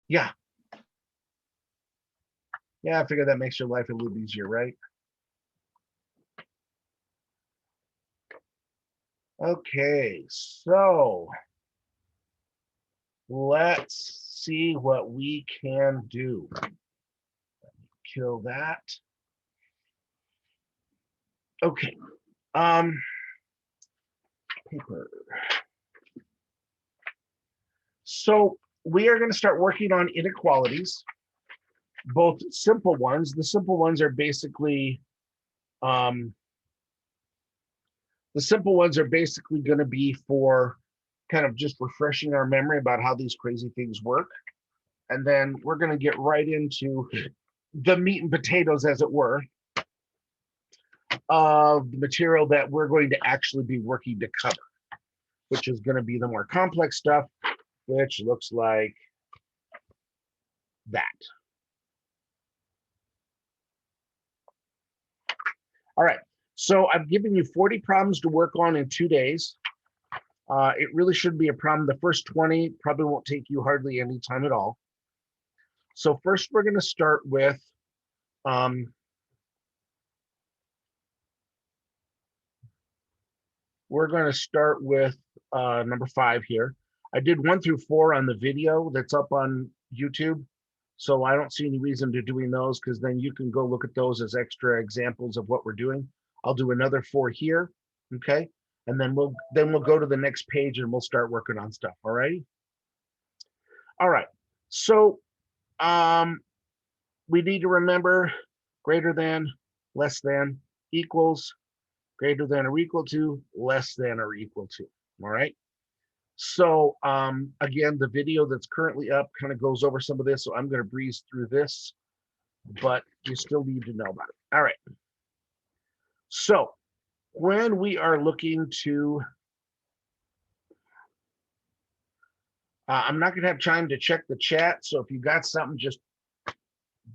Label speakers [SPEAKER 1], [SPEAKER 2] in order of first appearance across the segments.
[SPEAKER 1] Yeah. Yeah, I figure that makes your life a little easier, right? Okay, so let's see what we can do. Kill that. Okay. Paper. So we are going to start working on inequalities, both simple ones. The simple ones are basically going to be for kind of just refreshing our memory about how these crazy things work. And then we're going to get right into the meat and potatoes, as it were, of the material that we're going to actually be working to cover, which is going to be the more complex stuff, which looks like that. All right, so I've given you 40 problems to work on in 2 days. It really shouldn't be a problem. The first 20 probably won't take you hardly any time at all. So first we're going to start with number 5 here. I did 1 through 4 on the video that's up on YouTube. So I don't see any reason to doing those, because then you can go look at those as extra examples of what we're doing. I'll do another 4 here, okay? And then we'll go to the next page and we'll start working on stuff, all right? All right, so we need to remember greater than, less than, equals, greater than or equal to, less than or equal to, all right? So again, the video that's currently up kind of goes over some of this, so I'm going to breeze through this, but you still need to know about it. All right. So when we are looking to, I'm not going to have time to check the chat, so if you got something, just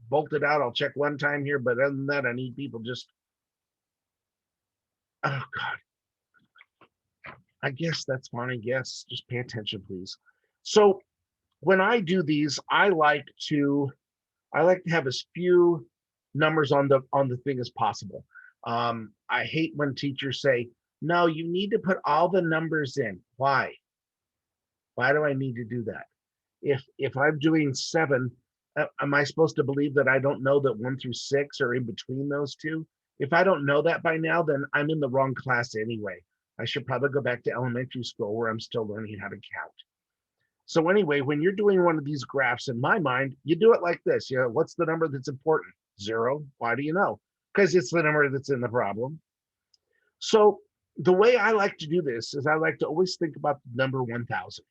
[SPEAKER 1] bolt it out. I'll check one time here, but other than that, I need people just, oh God. I guess that's fine. I guess just pay attention, please. So when I do these, I like to have as few numbers on the thing as possible. I hate when teachers say, no, you need to put all the numbers in. Why? Why do I need to do that? If I'm doing 7, am I supposed to believe that I don't know that 1 through 6 are in between those two? If I don't know that by now, then I'm in the wrong class anyway. I should probably go back to elementary school where I'm still learning how to count. So anyway, when you're doing one of these graphs, in my mind, you do it like this. You know, what's the number that's important? 0. Why do you know? Because it's the number that's in the problem. So the way I like to do this is I like to always think about the number 1,000.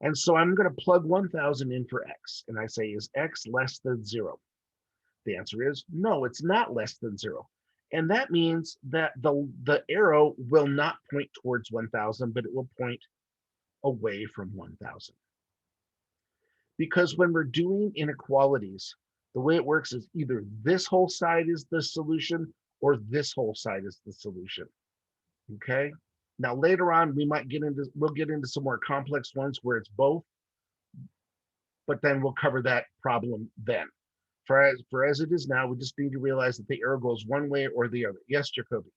[SPEAKER 1] And so I'm going to plug 1,000 in for x. And I say, is x less than 0? The answer is no, it's not less than 0. And that means that the arrow will not point towards 1,000, but it will point away from 1,000. Because when we're doing inequalities, the way it works is either this whole side is the solution or this whole side is the solution. Okay. Now later on, we'll get into some more complex ones where it's both, but then we'll cover that problem then. For as it is now, we just need to realize that the arrow goes one way or the other. Yes, Jacoby.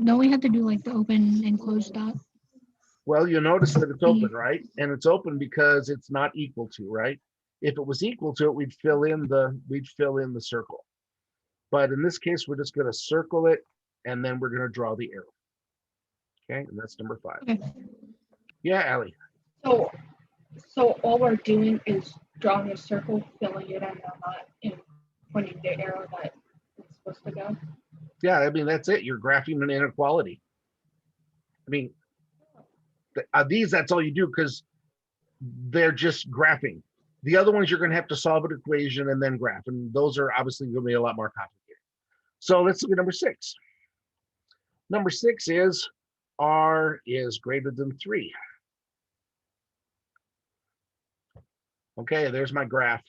[SPEAKER 2] Don't we have to do like the open and close dot?
[SPEAKER 1] Well, you notice that it's open, right? And it's open because it's not equal to, right? If it was equal to it, we'd fill in the circle. But in this case, we're just going to circle it, and then we're going to draw the arrow. Okay, and that's number 5.
[SPEAKER 2] Okay.
[SPEAKER 1] Yeah, Allie.
[SPEAKER 3] So all we're doing is drawing a circle, filling it in, and not pointing the arrow that it's supposed to go.
[SPEAKER 1] Yeah, I mean, that's it. You're graphing an inequality. I mean, these, that's all you do because they're just graphing. The other ones, you're going to have to solve an equation and then graph. And those are obviously going to be a lot more complicated. So let's look at number 6. Number 6 is r is greater than 3. Okay, there's my graph.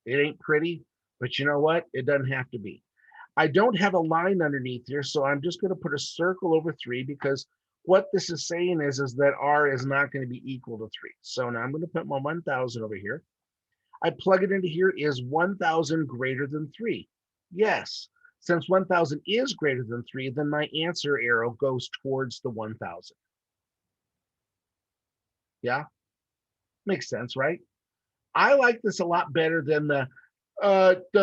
[SPEAKER 1] It ain't pretty, but you know what? It doesn't have to be. I don't have a line underneath here, so I'm just going to put a circle over 3 because what this is saying is that R is not going to be equal to 3. So now I'm going to put my 1,000 over here. I plug it into here. Is 1,000 greater than 3? Yes. Since 1,000 is greater than 3, then my answer arrow goes towards the 1,000. Yeah? Makes sense, right? I like this a lot better than the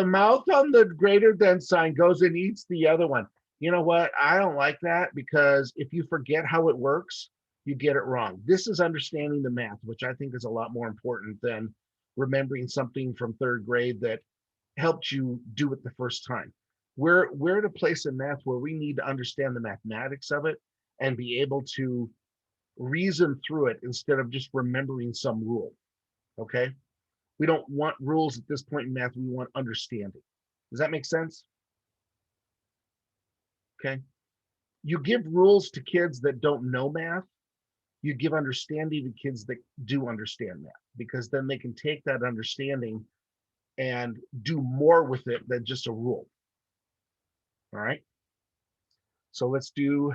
[SPEAKER 1] mouth on the greater than sign goes and eats the other one. You know what? I don't like that, because if you forget how it works, you get it wrong. This is understanding the math, which I think is a lot more important than remembering something from 3rd grade that helped you do it the first time. We're at a place in math where we need to understand the mathematics of it and be able to reason through it instead of just remembering some rule. Okay? We don't want rules at this point in math. We want understanding. Does that make sense? Okay. You give rules to kids that don't know math. You give understanding to kids that do understand math, because then they can take that understanding and do more with it than just a rule. All right. So let's do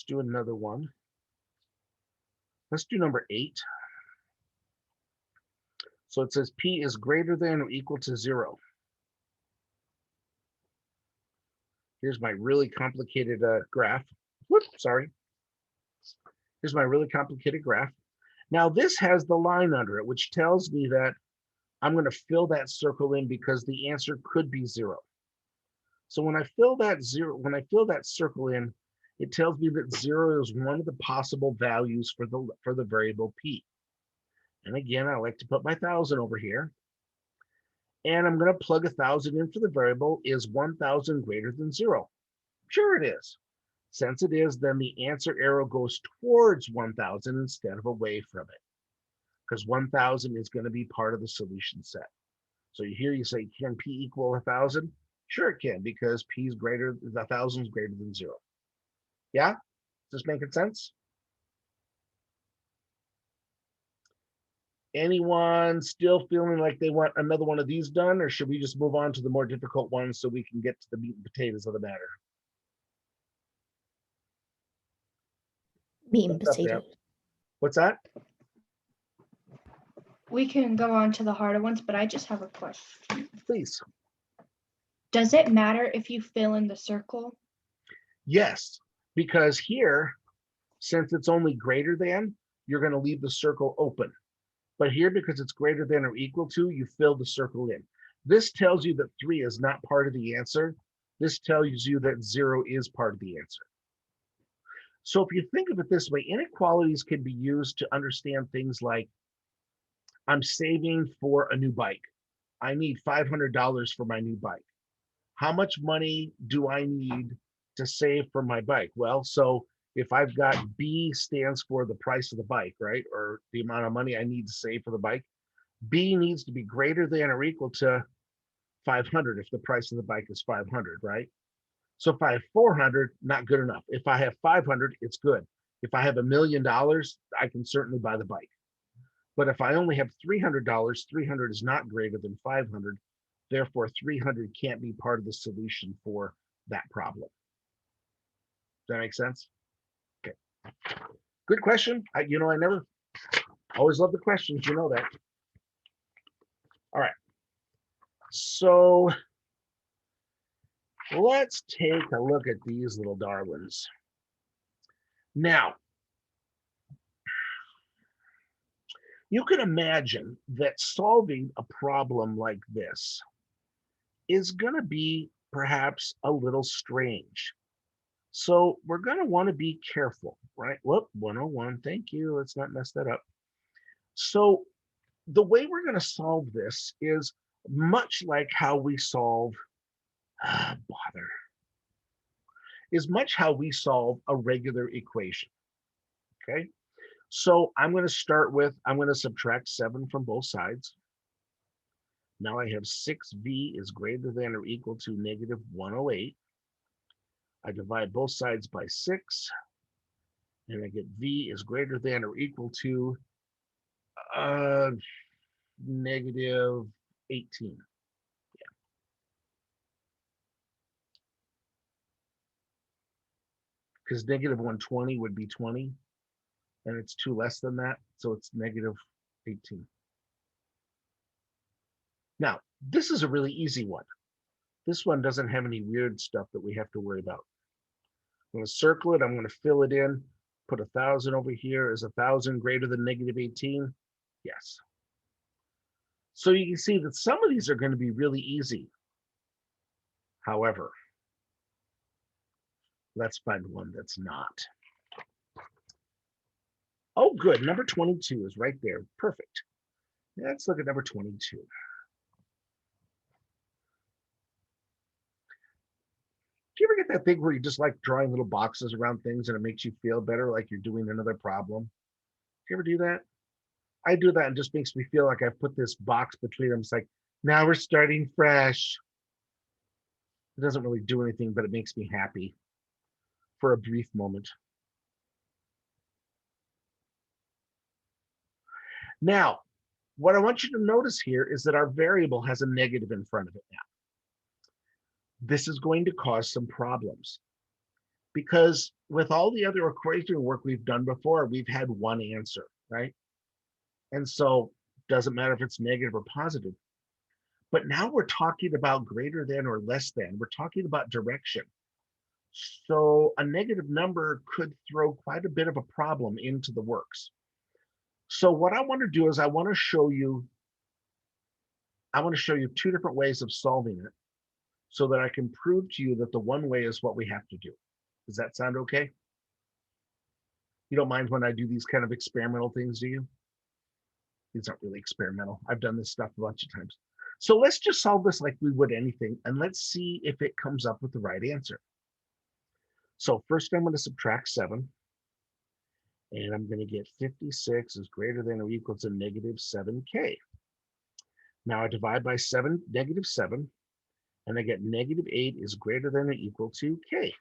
[SPEAKER 1] another one. Let's do number 8. So it says P is greater than or equal to 0. Here's my really complicated graph. Whoops, sorry. Here's my really complicated graph. Now this has the line under it, which tells me that I'm going to fill that circle in because the answer could be 0. So when I fill that circle in, it tells me that 0 is one of the possible values for the variable P. And again, I like to put my 1,000 over here. And I'm going to plug 1,000 in for the variable. Is 1,000 greater than 0? Sure it is. Since it is, then the answer arrow goes towards 1,000 instead of away from it, because 1,000 is going to be part of the solution set. So here you say, can P equal 1,000? Sure it can, because P is greater, 1,000 is greater than 0. Yeah? Is this making sense? Anyone still feeling like they want another one of these done, or should we just move on to the more difficult ones so we can get to the meat and potatoes of the matter?
[SPEAKER 4] Meat and
[SPEAKER 1] What's up, Deb?
[SPEAKER 4] potatoes.
[SPEAKER 1] What's that?
[SPEAKER 3] We can go on to the harder ones, but I just have a question.
[SPEAKER 1] Please.
[SPEAKER 3] Does it matter if you fill in the circle?
[SPEAKER 1] Yes, because here, since it's only greater than, you're going to leave the circle open. But here, because it's greater than or equal to, you fill the circle in. This tells you that 3 is not part of the answer. This tells you that 0 is part of the answer. So if you think of it this way, inequalities can be used to understand things like, I'm saving for a new bike. I need $500 for my new bike. How much money do I need to save for my bike? Well, so if I've got B stands for the price of the bike, right? Or the amount of money I need to save for the bike, B needs to be greater than or equal to 500 if the price of the bike is 500, right? So if I have 400, not good enough. If I have 500, it's good. If I have $1 million, I can certainly buy the bike. But if I only have $300, 300 is not greater than 500. Therefore, 300 can't be part of the solution for that problem. Does that make sense? Okay. Good question. I never always love the questions. You know that. All right. So let's take a look at these little darlings. Now, you can imagine that solving a problem like this is going to be perhaps a little strange. So we're going to want to be careful, right? Whoop, 101. Thank you. Let's not mess that up. So the way we're going to solve this is much like how we solve, is much how we solve a regular equation. Okay. So I'm going to subtract 7 from both sides. Now I have 6v is greater than or equal to negative 108. I divide both sides by 6, and I get v is greater than or equal to negative 18. because negative 120 would be 20, and it's 2 less than that, so it's negative 18. Now, this is a really easy one. This one doesn't have any weird stuff that we have to worry about. I'm going to circle it. I'm going to fill it in. Put 1,000 over here. Is 1,000 greater than negative 18? Yes. So you can see that some of these are going to be really easy. However, let's find one that's not. Oh, good. Number 22 is right there. Perfect. Let's look at number 22. Do you ever get that thing where you just like drawing little boxes around things and it makes you feel better, like you're doing another problem? Do you ever do that? I do that and it just makes me feel like I've put this box between them. It's like, now we're starting fresh. It doesn't really do anything, but it makes me happy for a brief moment. Now, what I want you to notice here is that our variable has a negative in front of it now. This is going to cause some problems because with all the other equation work we've done before, we've had one answer, right? And so it doesn't matter if it's negative or positive. But now we're talking about greater than or less than. We're talking about direction. So a negative number could throw quite a bit of a problem into the works. So what I want to do is I want to show you two different ways of solving it so that I can prove to you that the one way is what we have to do. Does that sound okay? You don't mind when I do these kind of experimental things, do you? These aren't really experimental. I've done this stuff a bunch of times. So let's just solve this like we would anything, and let's see if it comes up with the right answer. So first I'm going to subtract 7, and I'm going to get 56 is greater than or equal to negative 7k. Now I divide by negative 7, and I get negative 8 is greater than or equal to k.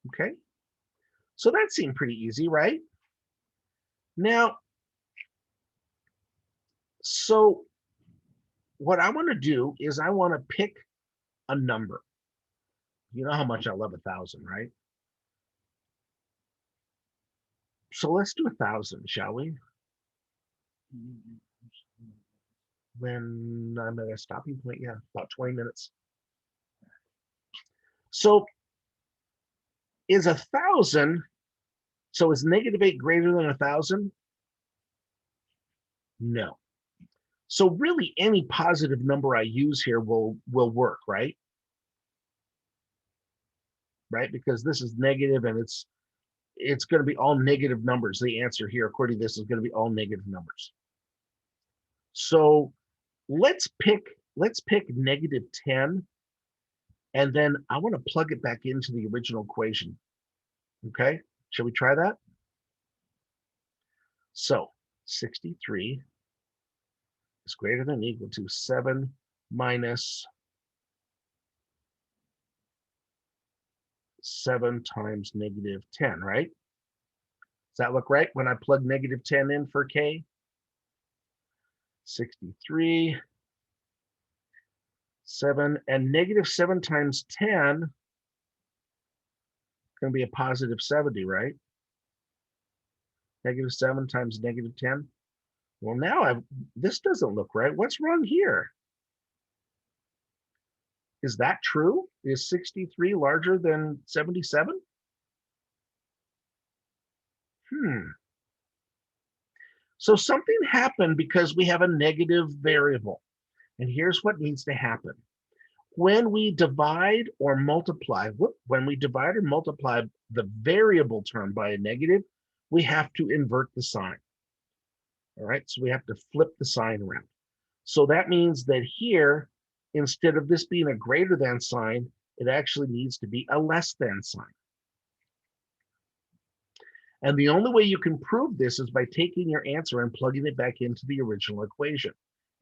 [SPEAKER 1] Okay, so that seemed pretty easy, right? Now, so what I want to do is I want to pick a number. You know how much I love 1,000, right? So let's do 1,000, shall we? When I'm at a stopping point, yeah, about 20 minutes. So is 1,000, so is negative 8 greater than 1,000? No. So really any positive number I use here will work, right? Right, because this is negative and it's going to be all negative numbers. The answer here, according to this, is going to be all negative numbers. So let's pick negative 10, and then I want to plug it back into the original equation. Okay, shall we try that? So 63 is greater than or equal to 7 minus 7 times negative 10, right? Does that look right when I plug negative 10 in for k? 63, 7, and negative 7 times 10 is going to be a positive 70, right? Negative 7 times negative 10. Well, now this doesn't look right. What's wrong here? Is that true? Is 63 larger than 77? So something happened because we have a negative variable. And here's what needs to happen. When we divide or multiply, the variable term by a negative, we have to invert the sign. All right, so we have to flip the sign around. So that means that here, instead of this being a greater than sign, it actually needs to be a less than sign. And the only way you can prove this is by taking your answer and plugging it back into the original equation.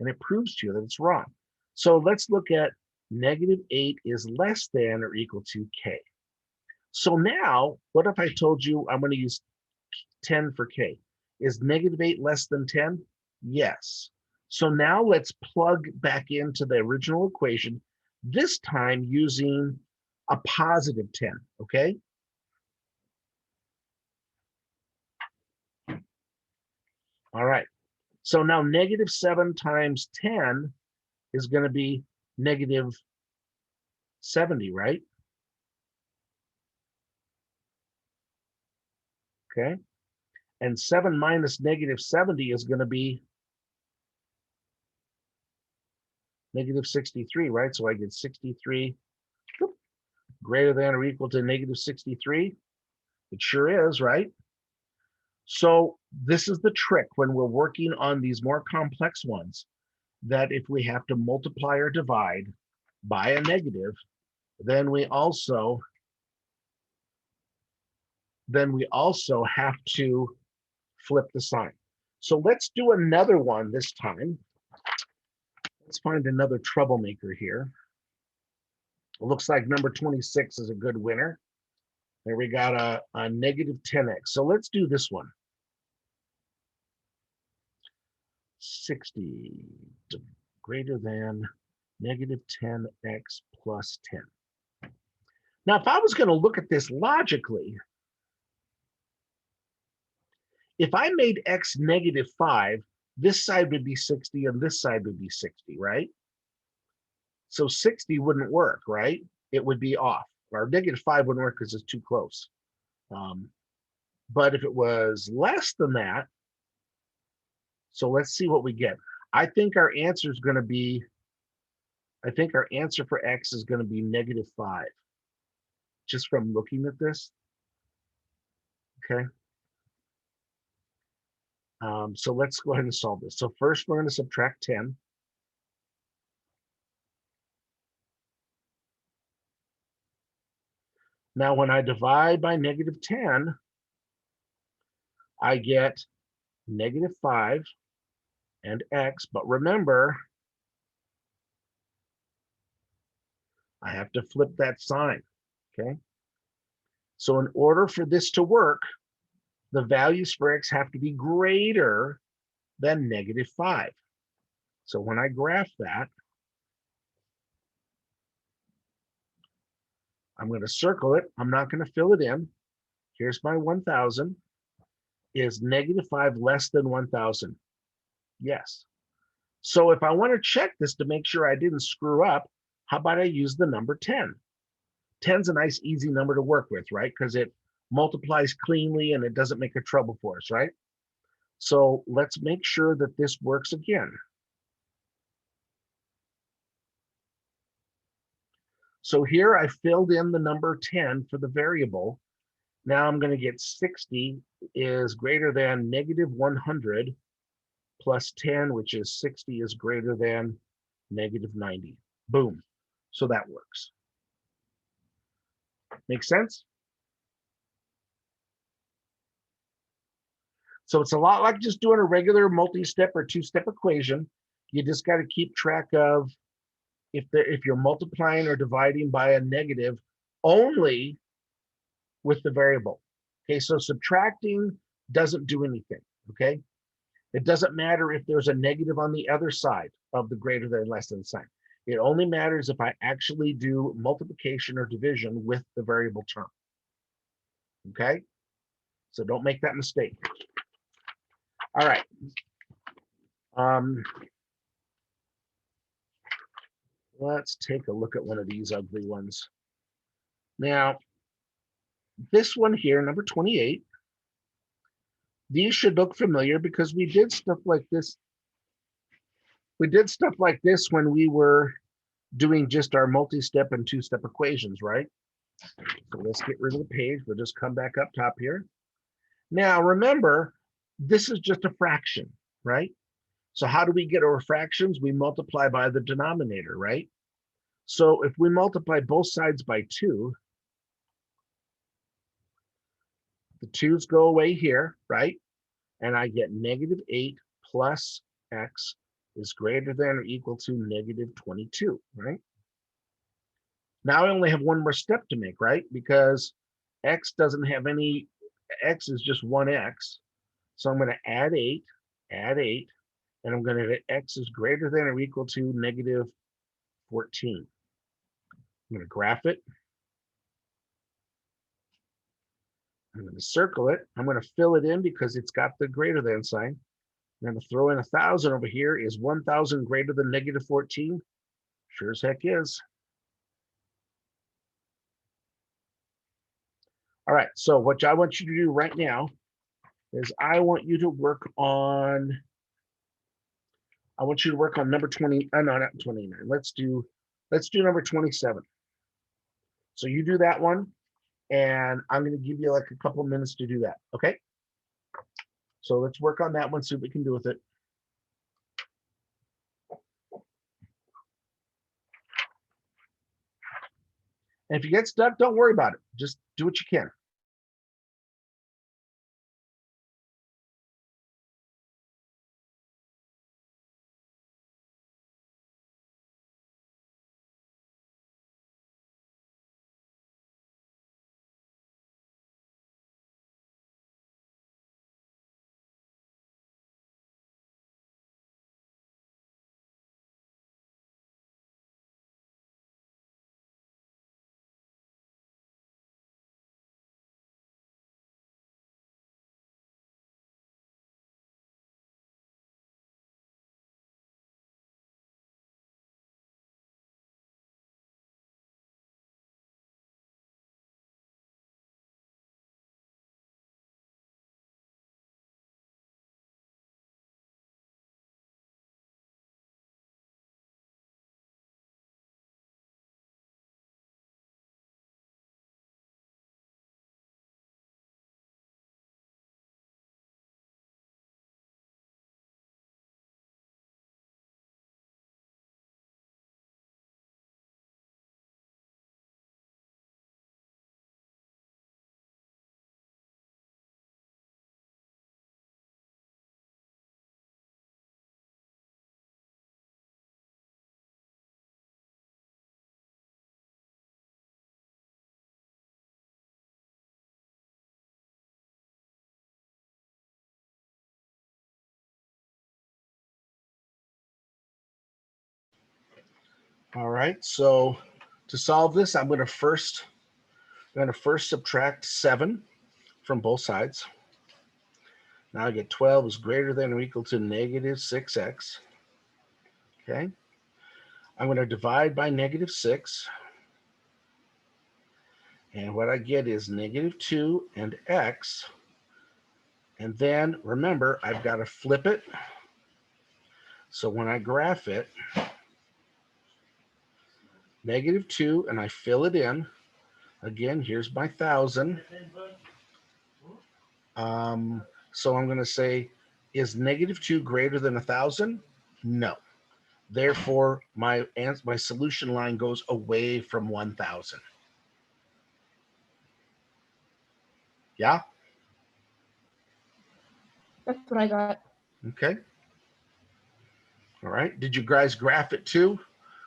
[SPEAKER 1] And it proves to you that it's wrong. So let's look at negative 8 is less than or equal to k. So now, what if I told you I'm going to use 10 for k? Is negative 8 less than 10? Yes. So now let's plug back into the original equation, this time using a positive 10, okay? All right. So now -7 times 10 is going to be -70, right? Okay. And 7 minus -70 is going to be -63, right? So I get 63 greater than or equal to -63. It sure is, right? So this is the trick when we're working on these more complex ones, that if we have to multiply or divide by a negative, then we also have to flip the sign. So let's do another one this time. Let's find another troublemaker here. It looks like number 26 is a good winner. There we got a -10x. So let's do this one. 60 greater than -10x plus 10. Now, if I was going to look at this logically, if I made x -5, this side would be 60 and this side would be 60, right? So 60 wouldn't work, right? It would be off. Or -5 wouldn't work because it's too close. But if it was less than that, so let's see what we get. I think our answer is going to be, I think our answer for x is going to be -5, just from looking at this. Okay. So let's go ahead and solve this. So first we're going to subtract 10. Now when I divide by -10, I get -5 and x, but remember, I have to flip that sign, okay? So in order for this to work, the values for x have to be greater than -5. So when I graph that, I'm going to circle it. I'm not going to fill it in. Here's my 1,000. Is -5 less than 1,000? Yes. So if I want to check this to make sure I didn't screw up, how about I use the number 10? 10's a nice, easy number to work with, right? Because it multiplies cleanly and it doesn't make a trouble for us, right? So let's make sure that this works again. So here I filled in the number 10 for the variable. Now I'm going to get 60 is greater than -100 plus 10, which is 60 is greater than -90. Boom. So that works. Make sense? So it's a lot like just doing a regular multi-step or two-step equation. You just got to keep track of if you're multiplying or dividing by a negative only with the variable. Okay, so subtracting doesn't do anything. Okay, it doesn't matter if there's a negative on the other side of the greater than less than sign. It only matters if I actually do multiplication or division with the variable term. Okay, so don't make that mistake. All right. Let's take a look at one of these ugly ones. Now, this one here, number 28, these should look familiar because we did stuff like this. We did stuff like this when we were doing just our multi-step and two-step equations, right? So let's get rid of the page. We'll just come back up top here. Now, remember, this is just a fraction, right? So how do we get our fractions? We multiply by the denominator, right? So if we multiply both sides by 2, the 2's go away here, right? And I get -8 plus x is greater than or equal to -22, right? Now I only have one more step to make, right? Because x doesn't have any, x is just 1x. So I'm going to add 8, and I'm going to get x is greater than or equal to -14. I'm going to graph it. I'm going to circle it. I'm going to fill it in because it's got the greater than sign. I'm going to throw in 1,000 over here. Is 1,000 greater than negative 14? Sure as heck is. All right, so what I want you to do right now is I want you to work on number 20. No, not 29. Let's do number 27. So you do that one, and I'm going to give you like a couple of minutes to do that. Okay. So let's work on that one, see what we can do with it. And if you get stuck, don't worry about it. Just do what you can. All right, so to solve this, I'm going to first subtract 7 from both sides. Now I get 12 is greater than or equal to negative 6x. Okay. I'm going to divide by negative 6. And what I get is negative 2 and x. And then remember, I've got to flip it. So when I graph it, negative 2, and I fill it in. Again, here's my 1,000. So I'm going to say, is negative 2 greater than 1,000? No. Therefore, my solution line goes away from 1,000. Yeah?
[SPEAKER 4] That's what I got.
[SPEAKER 1] Okay. All right. Did you guys graph it too?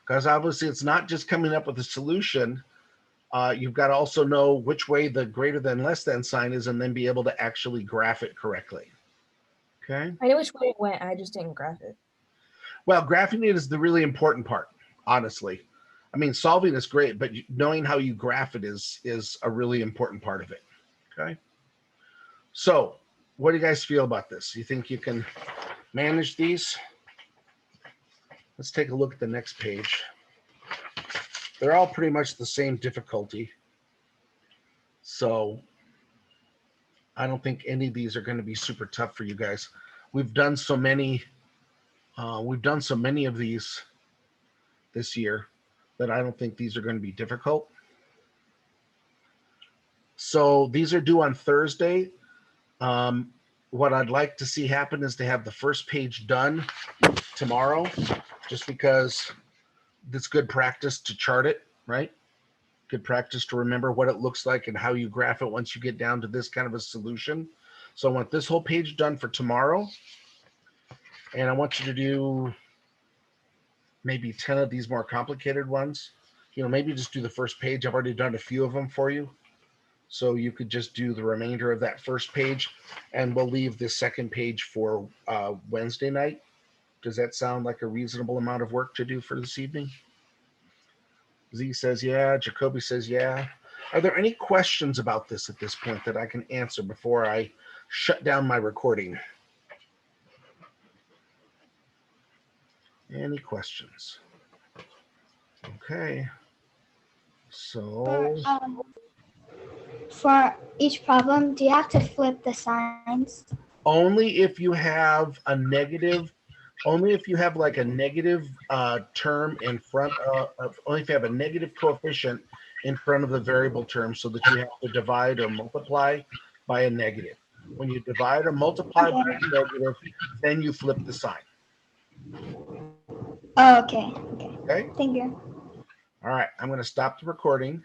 [SPEAKER 1] Because obviously it's not just coming up with a solution. You've got to also know which way the greater than less than sign is and then be able to actually graph it correctly. Okay.
[SPEAKER 4] I know which way it went. I just didn't graph it.
[SPEAKER 1] Well, graphing it is the really important part, honestly. I mean, solving is great, but knowing how you graph it is a really important part of it. Okay. So what do you guys feel about this? You think you can manage these? Let's take a look at the next page. They're all pretty much the same difficulty. So I don't think any of these are going to be super tough for you guys. We've done so many of these this year that I don't think these are going to be difficult. So these are due on Thursday. What I'd like to see happen is to have the first page done tomorrow, just because it's good practice to chart it, right? Good practice to remember what it looks like and how you graph it once you get down to this kind of a solution. So I want this whole page done for tomorrow. And I want you to do maybe 10 of these more complicated ones. You know, maybe just do the first page. I've already done a few of them for you. So you could just do the remainder of that first page, and we'll leave the second page for Wednesday night. Does that sound like a reasonable amount of work to do for this evening? Z says, yeah. Jacoby says, yeah. Are there any questions about this at this point that I can answer before I shut down my recording? Any questions? Okay. So
[SPEAKER 5] For each problem, do you have to flip the signs?
[SPEAKER 1] only if you have a negative, only if you have like a negative term in front of, only if you have a negative coefficient in front of the variable term, so that you have to divide or multiply by a negative. When you divide or multiply by a negative, then you flip the sign.
[SPEAKER 5] Oh, okay. Okay.
[SPEAKER 1] Okay.
[SPEAKER 5] Thank you.
[SPEAKER 1] All right. I'm going to stop the recording.